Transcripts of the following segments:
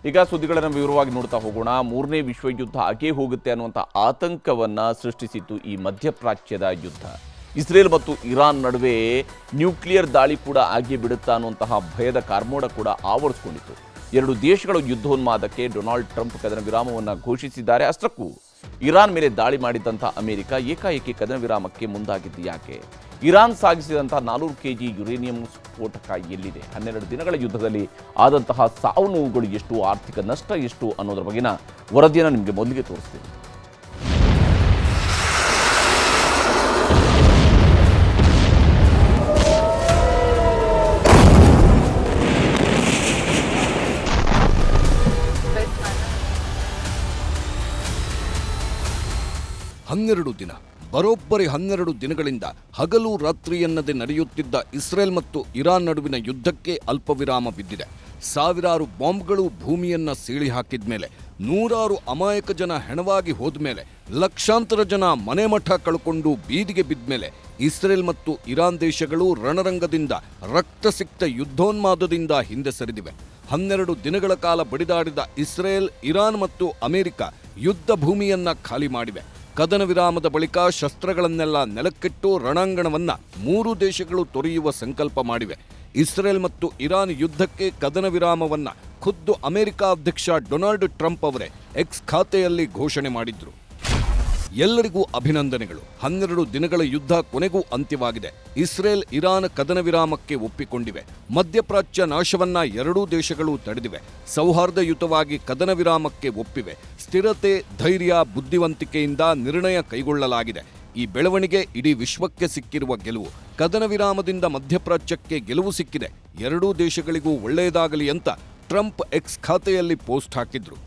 ಈಗ ಸುದ್ದಿಗಳನ್ನು ವಿವರವಾಗಿ ನೋಡ್ತಾ ಹೋಗೋಣ. ಮೂರನೇ ವಿಶ್ವಯುದ್ಧ ಆಗೇ ಹೋಗುತ್ತೆ ಅನ್ನುವಂಥ ಆತಂಕವನ್ನು ಸೃಷ್ಟಿಸಿತ್ತು ಈ ಮಧ್ಯಪ್ರಾಚ್ಯದ ಯುದ್ಧ. ಇಸ್ರೇಲ್ ಮತ್ತು ಇರಾನ್ ನಡುವೆ ನ್ಯೂಕ್ಲಿಯರ್ ದಾಳಿ ಕೂಡ ಆಗೇ ಬಿಡುತ್ತಾ ಅನ್ನುವಂತಹ ಭಯದ ಕಾರ್ಮೋಡ ಕೂಡ ಆವರಿಸಿಕೊಂಡಿತ್ತು. ಎರಡು ದೇಶಗಳ ಯುದ್ಧೋನ್ಮಾದಕ್ಕೆ ಡೊನಾಲ್ಡ್ ಟ್ರಂಪ್ ಕದನ ವಿರಾಮವನ್ನು ಘೋಷಿಸಿದ್ದಾರೆ. ಅಷ್ಟಕ್ಕೂ ಇರಾನ್ ಮೇಲೆ ದಾಳಿ ಮಾಡಿದಂಥ ಅಮೆರಿಕ ಏಕಾಏಕಿ ಕದನ ವಿರಾಮಕ್ಕೆ ಮುಂದಾಗಿದ್ದು ಯಾಕೆ? ಇರಾನ್ ಸಾಗಿಸಿದಂತಹ 400 kg ಯುರೇನಿಯಂ ಸ್ಫೋಟಕ ಎಲ್ಲಿದೆ? 12 ದಿನಗಳ ಯುದ್ಧದಲ್ಲಿ ಆದಂತಹ ಸಾವು ನೋವುಗಳು ಎಷ್ಟು, ಆರ್ಥಿಕ ನಷ್ಟ ಎಷ್ಟು ಅನ್ನೋದ್ರ ಬಗೆನ ವರದಿಯನ್ನು ನಿಮಗೆ ಮೊದಲಿಗೆ ತೋರಿಸ್ತೀನಿ. ಬರೋಬ್ಬರಿ 12 ದಿನಗಳಿಂದ ಹಗಲು ರಾತ್ರಿ ಎನ್ನದೆ ನಡೆಯುತ್ತಿದ್ದ ಇಸ್ರೇಲ್ ಮತ್ತು ಇರಾನ್ ನಡುವಿನ ಯುದ್ಧಕ್ಕೆ ಅಲ್ಪವಿರಾಮ ಬಿದ್ದಿದೆ. ಸಾವಿರಾರು ಬಾಂಬ್ಗಳು ಭೂಮಿಯನ್ನ ಸೀಳಿ ಹಾಕಿದ ಮೇಲೆ, ನೂರಾರು ಅಮಾಯಕ ಜನ ಹೆಣವಾಗಿ ಹೋದ್ಮೇಲೆ, ಲಕ್ಷಾಂತರ ಜನ ಮನೆಮಠ ಕಳ್ಕೊಂಡು ಬೀದಿಗೆ ಬಿದ್ಮೇಲೆ ಇಸ್ರೇಲ್ ಮತ್ತು ಇರಾನ್ ದೇಶಗಳು ರಣರಂಗದಿಂದ ರಕ್ತಸಿಕ್ತ ಯುದ್ಧೋನ್ಮಾದದಿಂದ ಹಿಂದೆ ಸರಿದಿವೆ. 12 ದಿನಗಳ ಕಾಲ ಬಡಿದಾಡಿದ ಇಸ್ರೇಲ್, ಇರಾನ್ ಮತ್ತು ಅಮೆರಿಕ ಯುದ್ಧ ಭೂಮಿಯನ್ನ ಖಾಲಿ ಮಾಡಿವೆ. ಕದನ ವಿರಾಮದ ಬಳಿಕ ಶಸ್ತ್ರಗಳನ್ನೆಲ್ಲ ನೆಲಕ್ಕಿಟ್ಟು ರಣಾಂಗಣವನ್ನ 3 ದೇಶಗಳು ತೊರೆಯುವ ಸಂಕಲ್ಪ ಮಾಡಿವೆ. ಇಸ್ರೇಲ್ ಮತ್ತು ಇರಾನ್ ಯುದ್ಧಕ್ಕೆ ಕದನ ವಿರಾಮವನ್ನ ಖುದ್ದು ಅಮೆರಿಕ ಅಧ್ಯಕ್ಷ ಡೊನಾಲ್ಡ್ ಟ್ರಂಪ್ ಅವರೇ ಎಕ್ಸ್ ಖಾತೆಯಲ್ಲಿ ಘೋಷಣೆ ಮಾಡಿದ್ರು. ಎಲ್ಲರಿಗೂ ಅಭಿನಂದನೆಗಳು. 12 ದಿನಗಳ ಯುದ್ಧ ಕೊನೆಗೂ ಅಂತ್ಯವಾಗಿದೆ. ಇಸ್ರೇಲ್, ಇರಾನ್ ಕದನ ವಿರಾಮಕ್ಕೆ ಒಪ್ಪಿಕೊಂಡಿವೆ. ಮಧ್ಯಪ್ರಾಚ್ಯ ನಾಶವನ್ನ ಎರಡೂ ದೇಶಗಳು ತಡೆದಿವೆ. ಸೌಹಾರ್ದಯುತವಾಗಿ ಕದನ ವಿರಾಮಕ್ಕೆ ಒಪ್ಪಿವೆ. ಸ್ಥಿರತೆ, ಧೈರ್ಯ, ಬುದ್ಧಿವಂತಿಕೆಯಿಂದ ನಿರ್ಣಯ ಕೈಗೊಳ್ಳಲಾಗಿದೆ. ಈ ಬೆಳವಣಿಗೆ ಇಡೀ ವಿಶ್ವಕ್ಕೆ ಸಿಕ್ಕಿರುವ ಗೆಲುವು. ಕದನ ವಿರಾಮದಿಂದ ಮಧ್ಯಪ್ರಾಚ್ಯಕ್ಕೆ ಗೆಲುವು ಸಿಕ್ಕಿದೆ. ಎರಡೂ ದೇಶಗಳಿಗೂ ಒಳ್ಳೆಯದಾಗಲಿ ಅಂತ ಟ್ರಂಪ್ ಎಕ್ಸ್ ಖಾತೆಯಲ್ಲಿ ಪೋಸ್ಟ್ ಹಾಕಿದ್ರು.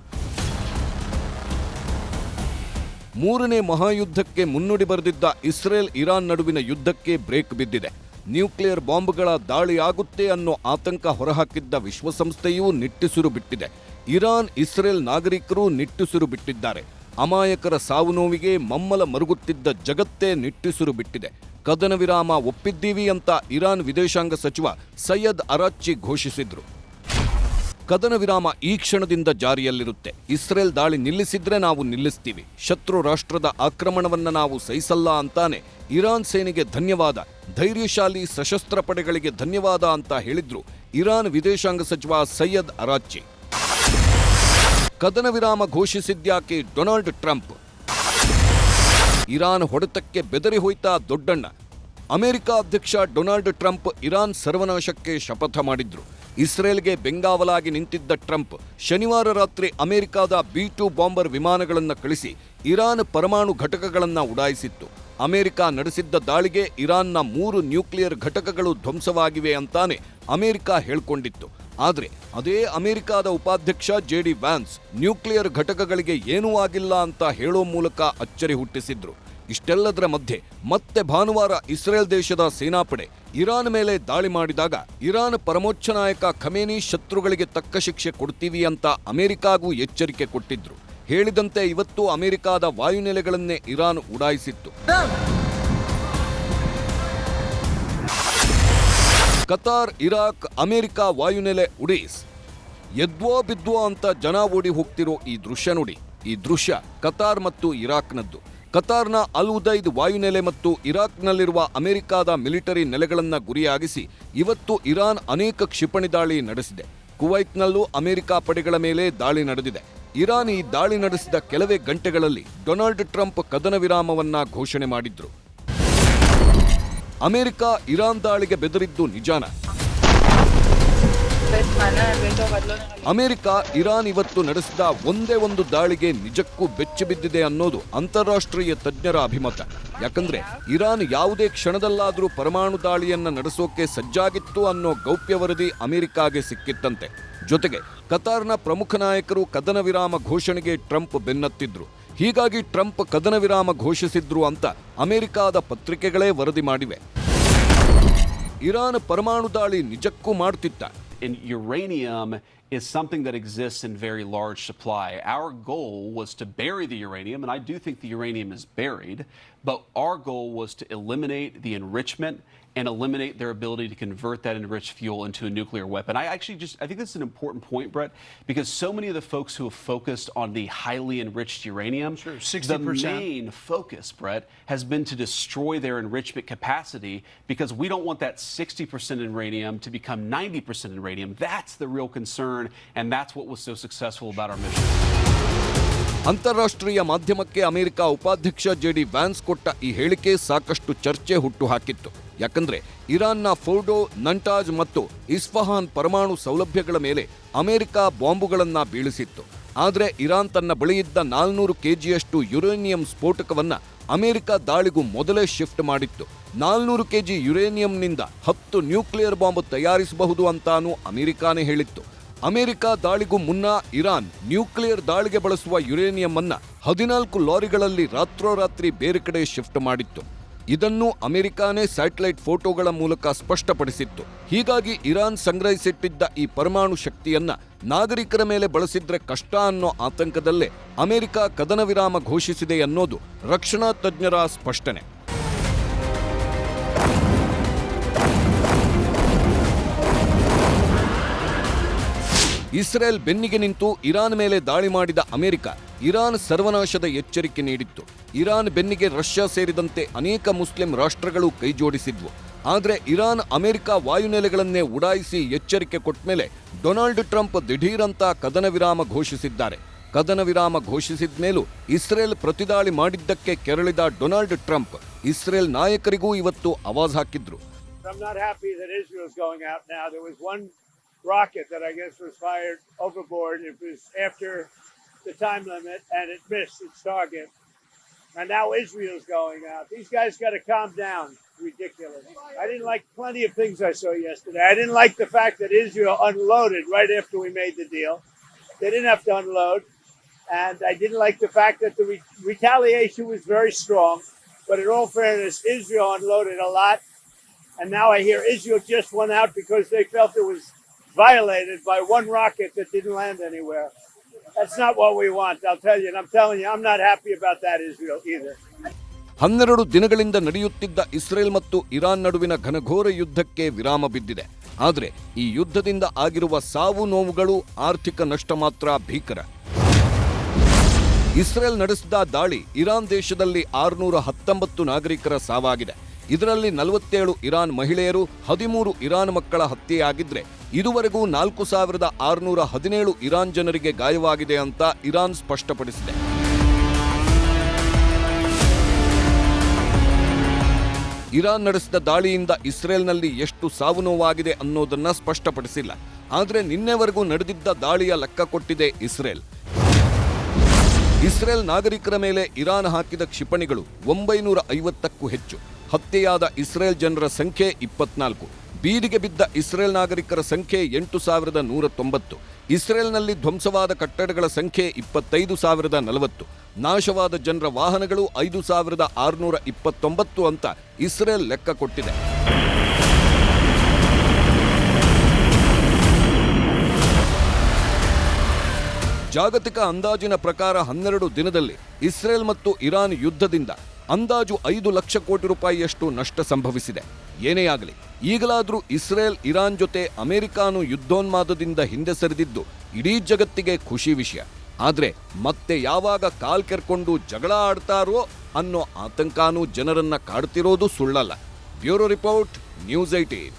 ಮೂರನೇ ಮಹಾಯುದ್ಧಕ್ಕೆ ಮುನ್ನುಡಿ ಬರೆದಿದ್ದ ಇಸ್ರೇಲ್, ಇರಾನ್ ನಡುವಿನ ಯುದ್ಧಕ್ಕೆ ಬ್ರೇಕ್ ಬಿದ್ದಿದೆ. ನ್ಯೂಕ್ಲಿಯರ್ ಬಾಂಬ್ಗಳ ದಾಳಿಯಾಗುತ್ತೆ ಅನ್ನೋ ಆತಂಕ ಹೊರಹಾಕಿದ್ದ ವಿಶ್ವಸಂಸ್ಥೆಯೂ ನಿಟ್ಟುಸಿರು ಬಿಟ್ಟಿದೆ. ಇರಾನ್, ಇಸ್ರೇಲ್ ನಾಗರಿಕರು ನಿಟ್ಟುಸಿರು ಬಿಟ್ಟಿದ್ದಾರೆ. ಅಮಾಯಕರ ಸಾವು ನೋವಿಗೆ ಮಮ್ಮಲ ಮರುಗುತ್ತಿದ್ದ ಜಗತ್ತೇ ನಿಟ್ಟುಸಿರು ಬಿಟ್ಟಿದೆ. ಕದನ ವಿರಾಮ ಒಪ್ಪಿದ್ದೀವಿ ಅಂತ ಇರಾನ್ ವಿದೇಶಾಂಗ ಸಚಿವ ಸಯ್ಯದ್ ಅರಾಚ್ಚಿ ಘೋಷಿಸಿದ್ರು. ಕದನ ವಿರಾಮ ಈ ಕ್ಷಣದಿಂದ ಜಾರಿಯಲ್ಲಿರುತ್ತೆ. ಇಸ್ರೇಲ್ ದಾಳಿ ನಿಲ್ಲಿಸಿದ್ರೆ ನಾವು ನಿಲ್ಲಿಸ್ತೀವಿ. ಶತ್ರು ರಾಷ್ಟ್ರದ ಆಕ್ರಮಣವನ್ನ ನಾವು ಸಹಿಸಲ್ಲ ಅಂತಾನೆ ಇರಾನ್ ಸೇನೆಗೆ ಧನ್ಯವಾದ, ಧೈರ್ಯಶಾಲಿ ಸಶಸ್ತ್ರ ಪಡೆಗಳಿಗೆ ಧನ್ಯವಾದ ಅಂತ ಹೇಳಿದ್ರು ಇರಾನ್ ವಿದೇಶಾಂಗ ಸಚಿವ ಸಯ್ಯದ್ ಅರಾಚ್ಚಿ. ಕದನ ವಿರಾಮ ಘೋಷಿಸಿದ್ಯಾಕೆ ಡೊನಾಲ್ಡ್ ಟ್ರಂಪ್? ಇರಾನ್ ಹೊಡೆತಕ್ಕೆ ಬೆದರಿ ಹೋಯ್ತಾ ದೊಡ್ಡಣ್ಣ? ಅಮೆರಿಕ ಅಧ್ಯಕ್ಷ ಡೊನಾಲ್ಡ್ ಟ್ರಂಪ್ ಇರಾನ್ ಸರ್ವನಾಶಕ್ಕೆ ಶಪಥ ಮಾಡಿದ್ರು. ಇಸ್ರೇಲ್ಗೆ ಬೆಂಗಾವಲಾಗಿ ನಿಂತಿದ್ದ ಟ್ರಂಪ್ ಶನಿವಾರ ರಾತ್ರಿ ಅಮೆರಿಕದ B-2 ಬಾಂಬರ್ ವಿಮಾನಗಳನ್ನು ಕಳಿಸಿ ಇರಾನ್ ಪರಮಾಣು ಘಟಕಗಳನ್ನು ಉಡಾಯಿಸಿತ್ತು. ಅಮೆರಿಕ ನಡೆಸಿದ್ದ ದಾಳಿಗೆ ಇರಾನ್ನ 3 ನ್ಯೂಕ್ಲಿಯರ್ ಘಟಕಗಳು ಧ್ವಂಸವಾಗಿವೆ ಅಂತಾನೆ ಅಮೆರಿಕ ಹೇಳ್ಕೊಂಡಿತ್ತು. ಆದರೆ ಅದೇ ಅಮೆರಿಕದ ಉಪಾಧ್ಯಕ್ಷ JD ವ್ಯಾನ್ಸ್ ನ್ಯೂಕ್ಲಿಯರ್ ಘಟಕಗಳಿಗೆ ಏನೂ ಆಗಿಲ್ಲ ಅಂತ ಹೇಳೋ ಮೂಲಕ ಅಚ್ಚರಿ ಹುಟ್ಟಿಸಿದ್ರು. ಇಷ್ಟೆಲ್ಲದರ ಮಧ್ಯೆ ಮತ್ತೆ ಭಾನುವಾರ ಇಸ್ರೇಲ್ ದೇಶದ ಸೇನಾಪಡೆ ಇರಾನ್ ಮೇಲೆ ದಾಳಿ ಮಾಡಿದಾಗ ಇರಾನ್ ಪರಮೋಚ್ಚ ನಾಯಕ ಖಮೇನಿ ಶತ್ರುಗಳಿಗೆ ತಕ್ಕ ಶಿಕ್ಷೆ ಕೊಡ್ತೀವಿ ಅಂತ ಅಮೆರಿಕಾಗೂ ಎಚ್ಚರಿಕೆ ಕೊಟ್ಟಿದ್ರು. ಹೇಳಿದಂತೆ ಇವತ್ತು ಅಮೆರಿಕದ ವಾಯುನೆಲೆಗಳನ್ನೇ ಇರಾನ್ ಉಡಾಯಿಸಿತ್ತು. ಕತಾರ್, ಇರಾಕ್, ಅಮೆರಿಕ ವಾಯುನೆಲೆ ಉಡೀಸ್. ಎದ್ವೋ ಬಿದ್ವೋ ಅಂತ ಜನ ಓಡಿ ಹೋಗ್ತಿರೋ ಈ ದೃಶ್ಯ ನೋಡಿ. ಈ ದೃಶ್ಯ ಕತಾರ್ ಮತ್ತು ಇರಾಕ್ನದ್ದು. ಕತಾರ್ನ ಅಲ್ ಉದೈದ್ ವಾಯುನೆಲೆ ಮತ್ತು ಇರಾಕ್ನಲ್ಲಿರುವ ಅಮೆರಿಕದ ಮಿಲಿಟರಿ ನೆಲೆಗಳನ್ನು ಗುರಿಯಾಗಿಸಿ ಇವತ್ತು ಇರಾನ್ ಅನೇಕ ಕ್ಷಿಪಣಿ ದಾಳಿ ನಡೆಸಿದೆ. ಕುವೈತ್ನಲ್ಲೂ ಅಮೆರಿಕ ಪಡೆಗಳ ಮೇಲೆ ದಾಳಿ ನಡೆದಿದೆ. ಇರಾನ್ ಈ ದಾಳಿ ನಡೆಸಿದ ಕೆಲವೇ ಗಂಟೆಗಳಲ್ಲಿ ಡೊನಾಲ್ಡ್ ಟ್ರಂಪ್ ಕದನ ವಿರಾಮವನ್ನ ಘೋಷಣೆ ಮಾಡಿದ್ರು. ಅಮೆರಿಕ ಇರಾನ್ ದಾಳಿಗೆ ಬೆದರಿದ್ದು ನಿಜಾನ? ಅಮೆರಿಕ ಇರಾನ್ ಇವತ್ತು ನಡೆಸಿದ ಒಂದೇ ಒಂದು ದಾಳಿಗೆ ನಿಜಕ್ಕೂ ಬೆಚ್ಚಿ ಬಿದ್ದಿದೆ ಅನ್ನೋದು ಅಂತಾರಾಷ್ಟ್ರೀಯ ತಜ್ಞರ ಅಭಿಮತ. ಯಾಕಂದ್ರೆ ಇರಾನ್ ಯಾವುದೇ ಕ್ಷಣದಲ್ಲಾದರೂ ಪರಮಾಣು ದಾಳಿಯನ್ನ ನಡೆಸೋಕೆ ಸಜ್ಜಾಗಿತ್ತು ಅನ್ನೋ ಗೌಪ್ಯ ವರದಿ ಅಮೆರಿಕಾಗೆ ಸಿಕ್ಕಿತ್ತಂತೆ. ಜೊತೆಗೆ ಕತಾರ್ನ ಪ್ರಮುಖ ನಾಯಕರು ಕದನ ವಿರಾಮ ಘೋಷಣೆಗೆ ಟ್ರಂಪ್ ಬೆನ್ನತ್ತಿದ್ರು. ಹೀಗಾಗಿ ಟ್ರಂಪ್ ಕದನ ವಿರಾಮ ಘೋಷಿಸಿದ್ರು ಅಂತ ಅಮೆರಿಕದ ಪತ್ರಿಕೆಗಳೇ ವರದಿ ಮಾಡಿವೆ. ಇರಾನ್ ಪರಮಾಣು ದಾಳಿ ನಿಜಕ್ಕೂ ಮಾಡ್ತಿತ್ತ? And uranium is something that exists in very large supply. Our goal was to bury the uranium, and I do think the uranium is buried, but our goal was to eliminate the enrichment and eliminate their ability to convert that enriched fuel into a nuclear weapon. I think this is an important point, Brett, because so many of the folks who have focused on the highly enriched uranium, sure, 60%. the main focus, Brett, has been to destroy their enrichment capacity because we don't want that 60% uranium to become 90% uranium. That's the real concern, and that's what was so successful about our mission. ಅಂತಾರಾಷ್ಟ್ರೀಯ ಮಾಧ್ಯಮಕ್ಕೆ America ಉಪಾಧ್ಯಕ್ಷ JD wands ಕೊಟ್ಟ ಈ ಹೇಳಿಕೆ ಸಾಕಷ್ಟು ಚರ್ಚೆ ಹುಟ್ಟುಹಾಕಿತ್ತು. ಯಾಕಂದ್ರೆ ಇರಾನ್ನ ಫೋರ್ಡೋ, ನಂಟಾಜ್ ಮತ್ತು ಇಸ್ಫಹಾನ್ ಪರಮಾಣು ಸೌಲಭ್ಯಗಳ ಮೇಲೆ ಅಮೆರಿಕ ಬಾಂಬುಗಳನ್ನ ಬೀಳಿಸಿತ್ತು. ಆದರೆ ಇರಾನ್ ತನ್ನ ಬಳಿಯಿದ್ದ 400 ಕೆಜಿಯಷ್ಟು ಯುರೇನಿಯಂ ಸ್ಫೋಟಕವನ್ನ ಅಮೆರಿಕ ದಾಳಿಗೂ ಮೊದಲೇ ಶಿಫ್ಟ್ ಮಾಡಿತ್ತು. 400 ಕೆಜಿ ಯುರೇನಿಯಂನಿಂದ 10 ನ್ಯೂಕ್ಲಿಯರ್ ಬಾಂಬ್ ತಯಾರಿಸಬಹುದು ಅಂತಾನೂ ಅಮೆರಿಕಾನೇ ಹೇಳಿತ್ತು. ಅಮೆರಿಕ ದಾಳಿಗೂ ಮುನ್ನ ಇರಾನ್ ನ್ಯೂಕ್ಲಿಯರ್ ದಾಳಿಗೆ ಬಳಸುವ ಯುರೇನಿಯಂ ಅನ್ನ 14 ಲಾರಿಗಳಲ್ಲಿ ರಾತ್ರೋರಾತ್ರಿ ಬೇರೆ ಕಡೆ ಶಿಫ್ಟ್ ಮಾಡಿತ್ತು. ಇದನ್ನು ಅಮೆರಿಕಾನೇ ಸ್ಯಾಟಲೈಟ್ ಫೋಟೋಗಳ ಮೂಲಕ ಸ್ಪಷ್ಟಪಡಿಸಿತ್ತು. ಹೀಗಾಗಿ ಇರಾನ್ ಸಂಗ್ರಹಿಸಿಟ್ಟಿದ್ದ ಈ ಪರಮಾಣು ಶಕ್ತಿಯನ್ನ ನಾಗರಿಕರ ಮೇಲೆ ಬಳಸಿದ್ರೆ ಕಷ್ಟ ಅನ್ನೋ ಆತಂಕದಲ್ಲೇ ಅಮೆರಿಕ ಕದನ ವಿರಾಮ ಘೋಷಿಸಿದೆ ಅನ್ನೋದು ರಕ್ಷಣಾ ತಜ್ಞರ ಸ್ಪಷ್ಟನೆ. ಇಸ್ರೇಲ್ ಬೆನ್ನಿಗೆ ನಿಂತು ಇರಾನ್ ಮೇಲೆ ದಾಳಿ ಮಾಡಿದ ಅಮೆರಿಕ ಇರಾನ್ ಸರ್ವನಾಶದ ಎಚ್ಚರಿಕೆ ನೀಡಿತ್ತು. ಇರಾನ್ ಬೆನ್ನಿಗೆ ರಷ್ಯಾ ಸೇರಿದಂತೆ ಅನೇಕ ಮುಸ್ಲಿಂ ರಾಷ್ಟ್ರಗಳು ಕೈಜೋಡಿಸಿದ್ವು. ಆದರೆ ಇರಾನ್ ಅಮೆರಿಕ ವಾಯುನೆಲೆಗಳನ್ನೇ ಉಡಾಯಿಸಿ ಎಚ್ಚರಿಕೆ ಕೊಟ್ಮೇಲೆ ಡೊನಾಲ್ಡ್ ಟ್ರಂಪ್ ದಿಢೀರಂತ ಕದನ ವಿರಾಮ ಘೋಷಿಸಿದ್ದಾರೆ. ಕದನ ವಿರಾಮ ಘೋಷಿಸಿದ ಮೇಲೂ ಇಸ್ರೇಲ್ ಪ್ರತಿದಾಳಿ ಮಾಡಿದ್ದಕ್ಕೆ ಕೆರಳಿದ ಡೊನಾಲ್ಡ್ ಟ್ರಂಪ್ ಇಸ್ರೇಲ್ ನಾಯಕರಿಗೂ ಇವತ್ತು ಆವಾಜ್ ಹಾಕಿದ್ರು. rocket that I guess was fired overboard. It was after the time limit and it missed its target. And now Israel's going out. These guys got to calm down. Ridiculous. I didn't like plenty of things I saw yesterday. I didn't like the fact that Israel unloaded right after we made the deal. They didn't have to unload. And I didn't like the fact that the retaliation was very strong. But in all fairness, Israel unloaded a lot. And now I hear Israel just went out because they felt it was violated by one rocket that didn't land anywhere. That's not what we want, I'll tell you. And I'm telling you, I'm not happy about that, Israel, either. 12 ದಿನಗಳಿಂದ ನಡೆಯುತ್ತಿದ್ದ Israel ಮತ್ತು Iran ನಡುವಿನ ಘನಘೋರ ಯುದ್ಧಕ್ಕೆ ವಿರಾಮ ಬಿದ್ದಿದೆ. ಆದರೆ ಈ ಯುದ್ಧದಿಂದ ಆಗಿರುವ ಸಾವು ನೋವುಗಳು, ಆರ್ಥಿಕ ನಷ್ಟ ಮಾತ್ರ ಭೀಕರ. ಇಸ್ರೇಲ್ ನಡೆಸಿದ ದಾಳಿ ಇರಾನ್ ದೇಶದಲ್ಲಿ 619 ನಾಗರಿಕರ ಸಾವಾಗಿದೆ. ಇದರಲ್ಲಿ 47 ಇರಾನ್ ಮಹಿಳೆಯರು, 13 ಇರಾನ್ ಮಕ್ಕಳ ಹತ್ಯೆಯಾಗಿದ್ರೆ ಇದುವರೆಗೂ 4617 ಇರಾನ್ ಜನರಿಗೆ ಗಾಯವಾಗಿದೆ ಅಂತ ಇರಾನ್ ಸ್ಪಷ್ಟಪಡಿಸಿದೆ. ಇರಾನ್ ನಡೆಸಿದ ದಾಳಿಯಿಂದ ಇಸ್ರೇಲ್ನಲ್ಲಿ ಎಷ್ಟು ಸಾವು ನೋವಾಗಿದೆ ಅನ್ನೋದನ್ನ ಸ್ಪಷ್ಟಪಡಿಸಿಲ್ಲ. ಆದರೆ ನಿನ್ನೆವರೆಗೂ ನಡೆದಿದ್ದ ದಾಳಿಯ ಲೆಕ್ಕ ಕೊಟ್ಟಿದೆ ಇಸ್ರೇಲ್. ಇಸ್ರೇಲ್ ನಾಗರಿಕರ ಮೇಲೆ ಇರಾನ್ ಹಾಕಿದ ಕ್ಷಿಪಣಿಗಳು 950ಕ್ಕೂ ಹೆಚ್ಚು. ಹತ್ಯೆಯಾದ ಇಸ್ರೇಲ್ ಜನರ ಸಂಖ್ಯೆ 24. ಬೀದಿಗೆ ಬಿದ್ದ ಇಸ್ರೇಲ್ ನಾಗರಿಕರ ಸಂಖ್ಯೆ 8190. ಇಸ್ರೇಲ್ನಲ್ಲಿ ಧ್ವಂಸವಾದ ಕಟ್ಟಡಗಳ ಸಂಖ್ಯೆ 25040. ನಾಶವಾದ ಜನರ ವಾಹನಗಳು 5629 ಅಂತ ಇಸ್ರೇಲ್ ಲೆಕ್ಕ ಕೊಟ್ಟಿದೆ. ಜಾಗತಿಕ ಅಂದಾಜಿನ ಪ್ರಕಾರ 12 ದಿನದಲ್ಲಿ ಇಸ್ರೇಲ್ ಮತ್ತು ಇರಾನ್ ಯುದ್ಧದಿಂದ ಅಂದಾಜು 5 ಲಕ್ಷ ಕೋಟಿ ರೂಪಾಯಿಯಷ್ಟು ನಷ್ಟ ಸಂಭವಿಸಿದೆ. ಏನೇ ಆಗಲಿ, ಈಗಲಾದರೂ ಇಸ್ರೇಲ್ ಇರಾನ್ ಜೊತೆ ಅಮೆರಿಕಾನು ಯುದ್ಧೋನ್ಮಾದದಿಂದ ಹಿಂದೆ ಸರಿದಿದ್ದು ಇಡೀ ಜಗತ್ತಿಗೆ ಖುಷಿ ವಿಷಯ. ಆದ್ರೆ ಮತ್ತೆ ಯಾವಾಗ ಕಾಲ್ ಕೆರ್ಕೊಂಡು ಜಗಳ ಆಡ್ತಾರೋ ಅನ್ನೋ ಆತಂಕನೂ ಜನರನ್ನ ಕಾಡ್ತಿರೋದು ಸುಳ್ಳಲ್ಲ. Bureau report, news 18.